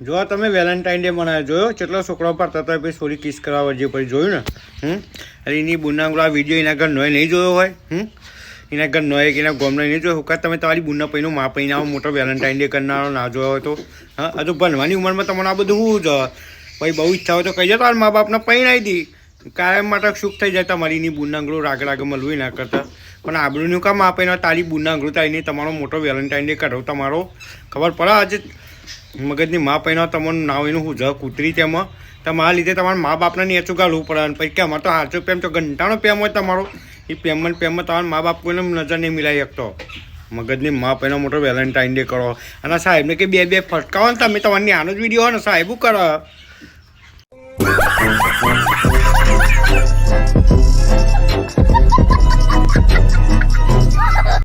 જો તમે Valentine day મનાવ્યો જોયો કેટલો છોકરાઓ પડતા હતા પછી સોરી કિસ કરવા વજે પછી જોયું ને અરે એની બુનાગુલો આ વિડીયો એના ઘર નોય નહીં જોયો હોય એના ઘર નોય કે એના ગોમનો નહીં જોયો હુકા તમે તમારી બુના પૈનો મા પૈને આવો મોટો વેલેન્ટાઇન ડે કરનારો ના જોયો હોય તો હા હજુ ભણવાની ઉંમરમાં તમને આ બધું શું જ પછી બહુ ઈચ્છા હોય તો કહી જાય તો મા બાપને પૈણાવી દી કાયમ માટે સુખ થઈ જાય તમારી એની બુનાગુલો રાગ રાગ મળવું ના કરતા પણ આબરૂનું કામ આપે ને તારી બુનાગુલો તારીને તમારો મોટો વેલેન્ટાઇન ડે કરો તમારો ખબર પડે આજે મગજની મા પૈના તમને ના હોય હું જ કૂતરી તેમાં તમારા લીધે તમારા મા બાપને નેચું ગાળવું પડે અને પછી કે અમારે તો હાચો પ્રેમ તો ઘંટાનો પ્રેમ હોય તમારો એ પ્રેમમાં તમારા મા બાપ કોઈને નજર નહીં મિલાવી શકતો મગજની મા પૈનો મોટો વેલેન્ટાઇન ડે કરો અને સાહેબને કે બે ફટકાવો ને તમે તમારી આનો જ વિડીયો હોય ને સાહેબ કરો